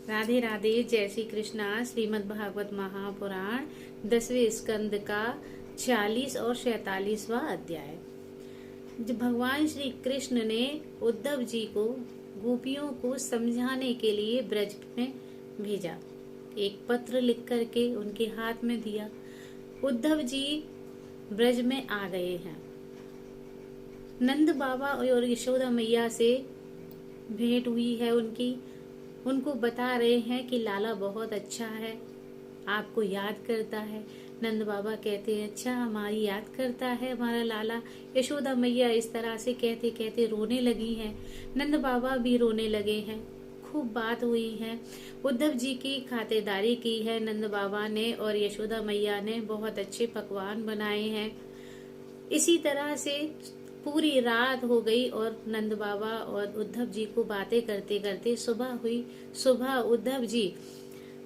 राधे राधे। जय श्री कृष्णा। श्रीमद् भागवत महापुराण 10वें स्कंद का 46 और 46वां अध्याय। जब भगवान श्री कृष्ण ने उद्धव जी को गोपियों को समझाने के लिए ब्रज में भेजा, एक पत्र लिख करके उनके हाथ में दिया। उद्धव जी ब्रज में आ गए हैं। नंद बाबा और यशोदा मैया से भेंट हुई है उनको बता रहे हैं कि लाला बहुत अच्छा है, आपको याद करता है। नंद बाबा कहते हैं, अच्छा हमारी याद करता है हमारा लाला। यशोदा मैया इस तरह से कहते कहते रोने लगी हैं। नंद बाबा भी रोने लगे हैं। खूब बात हुई है। उद्धव जी की खातिरदारी की है नंद बाबा ने और यशोदा मैया ने। बहुत अच्छे पकवान बनाए हैं। इसी तरह से पूरी रात हो गई और नंद बाबा और उद्धव जी को बातें करते करते सुबह हुई। सुबह उद्धव जी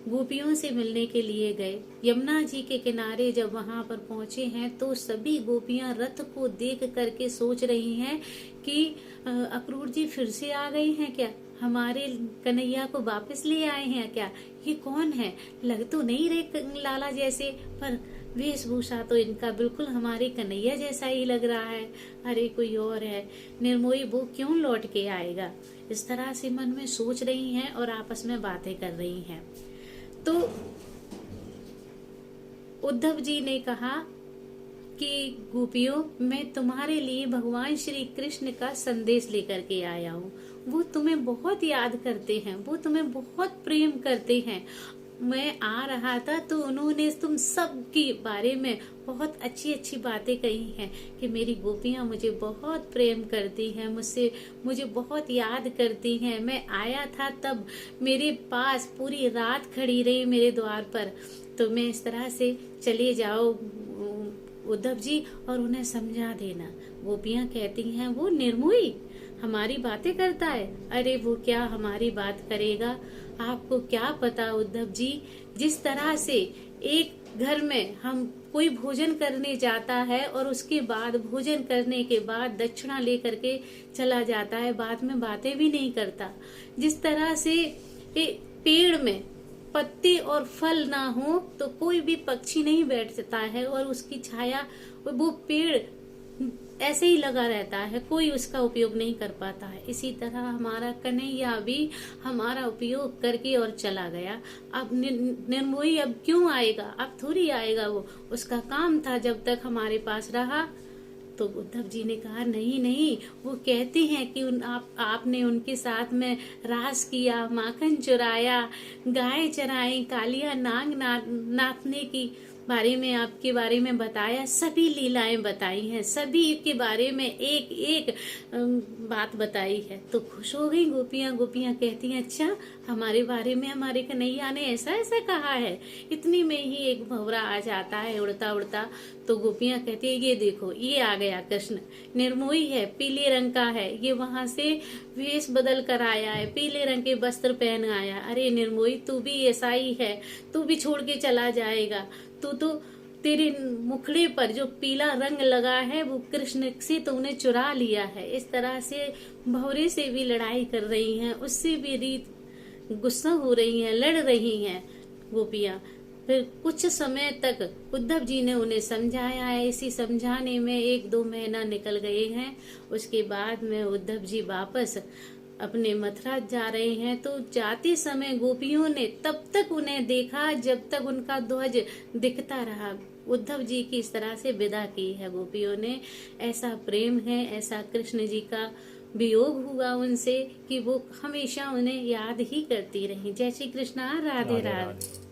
गोपियों से मिलने के लिए गए। यमुना जी के किनारे जब वहां पर पहुंचे हैं तो सभी गोपियां रथ को देख करके सोच रही हैं कि अक्रूर जी फिर से आ गई हैं क्या, हमारे कन्हैया को वापस ले आए हैं क्या, ये कौन है, लग तो नहीं रहे लाला जैसे, पर वेशभूषा तो इनका बिल्कुल हमारे कन्हैया जैसा ही लग रहा है। अरे कोई और है, निर्मोही वो क्यों लौट के आएगा। इस तरह से मन में सोच रही हैं और आपस में बातें कर रही हैं। तो उद्धव जी ने कहा कि गोपियों, मैं तुम्हारे लिए भगवान श्री कृष्ण का संदेश लेकर के आया हूँ। वो तुम्हें बहुत याद करते हैं, वो तुम्हें बहुत प्रेम करते हैं। मैं आ रहा था तो उन्होंने तुम सब के बारे में बहुत अच्छी अच्छी बातें कही हैं कि मेरी गोपियां मुझे बहुत प्रेम करती हैं, मुझे बहुत याद करती हैं। मैं आया था तब मेरे पास पूरी रात खड़ी रही मेरे द्वार पर। तो मैं इस तरह से चले जाओ उद्धव जी और उन्हें समझा देना। गोपियां कहती हैं, वो निर्मोही हमारी बातें करता है। अरे वो क्या हमारी बात करेगा, आपको क्या पता उद्धव जी। जिस तरह से एक घर में हम कोई भोजन करने जाता है और उसके बाद भोजन करने के बाद दक्षिणा लेकर के चला जाता है, बाद में बातें भी नहीं करता। जिस तरह से पेड़ में पत्ते और फल ना हो तो कोई भी पक्षी नहीं बैठता है और उसकी छाया वो पेड़ ऐसे ही लगा रहता है, कोई उसका उपयोग नहीं कर पाता है। इसी तरह हमारा कन्हैया भी हमारा उपयोग करके और चला गया। अब निर्मोही अब क्यों आएगा, अब थोड़ी आएगा वो, उसका काम था जब तक हमारे पास रहा। तो उद्धव जी ने कहा, नहीं नहीं, वो कहते हैं कि आपने उनके साथ में रास किया, माखन चुराया, गाय चराई, कालिया नाग नाथने की बारे में आपके बारे में बताया, सभी लीलाएं बताई हैं, सभी के बारे में एक एक बात बताई है। तो खुश हो गई गोपियां। गोपियां कहती हैं, अच्छा हमारे बारे में हमारे कन्हैया ने ऐसा ऐसा कहा है। इतनी में ही एक भंवरा आ जाता है उड़ता उड़ता। तो गोपियां कहती है, ये देखो ये आ गया कृष्ण, निर्मोही है, पीले रंग का है, ये वहां से वेश बदल कर आया है, पीले रंग के वस्त्र पहन आया। अरे निर्मोही, तू भी ऐसा ही है, तू भी छोड़ के चला जाएगा। तो तेरे मुखड़े पर जो पीला रंग लगा है वो कृष्ण से तूने चुरा लिया है। इस तरह से भंवरे से भी लड़ाई कर रही हैं, उससे भी रीत गुस्सा हो रही हैं, लड़ रही हैं गोपियां। फिर कुछ समय तक उद्धव जी ने उन्हें समझाया है। इसी समझाने में 1-2 महीना निकल गए हैं। उसके बाद में उद्धव जी वापस अपने मथुरा जा रहे हैं। तो जाते समय गोपियों ने तब तक उन्हें देखा जब तक उनका ध्वज दिखता रहा। उद्धव जी की इस तरह से विदा की है गोपियों ने। ऐसा प्रेम है, ऐसा कृष्ण जी का वियोग हुआ उनसे कि वो हमेशा उन्हें याद ही करती रही। जय श्री कृष्णा। राधे राधे।